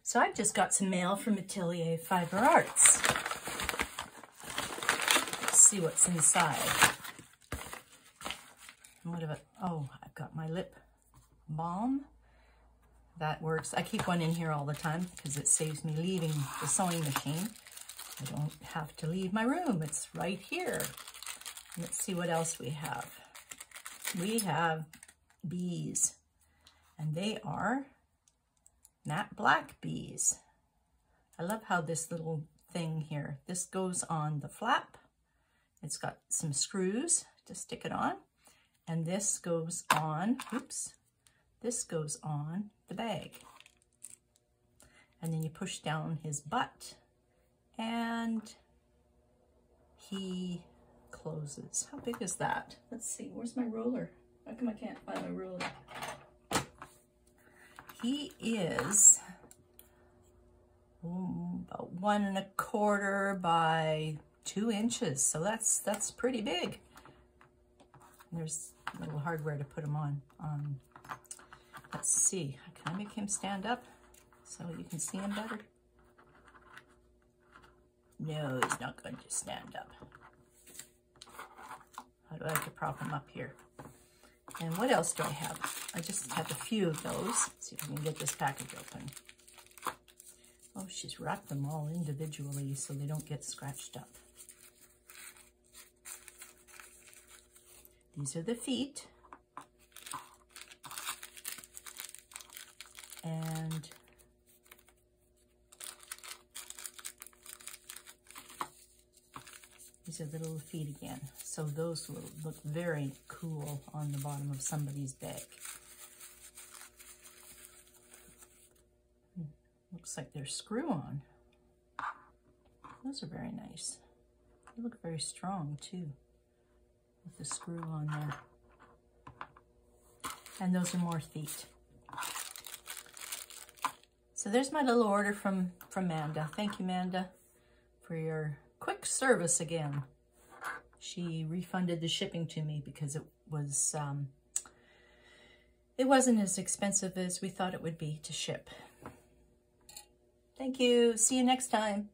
So I've just got some mail from Atelier Fiber Arts. Let's see what's inside. What about, oh, I've got my lip balm. That works. I keep one in here all the time because it saves me leaving the sewing machine. I don't have to leave my room. It's right here. Let's see what else we have. We have bees, and they are matte black bees. I love how this little thing here, this goes on the flap. It's got some screws to stick it on, and this goes on, oops, this goes on the bag. And then you push down his butt and he closes. How big is that? Let's see, where's my ruler? How come I can't find my ruler? He is about 1 1/4 by 2 inches. So that's pretty big. And there's a little hardware to put him on. Let's see, can I make him stand up so you can see him better? No, he's not going to stand up. How do I have to prop him up here? And what else do I have? I just have a few of those. Let's see if I can get this package open. Oh, she's wrapped them all individually so they don't get scratched up. These are the feet. And these are the little feet again. So those will look very cool on the bottom of somebody's bag. Looks like they're screw-on. Those are very nice. They look very strong too, with the screw on there. And those are more feet. So there's my little order from Manda. Thank you, Manda, for your quick service again. She refunded the shipping to me because it wasn't as expensive as we thought it would be to ship. Thank you. See you next time.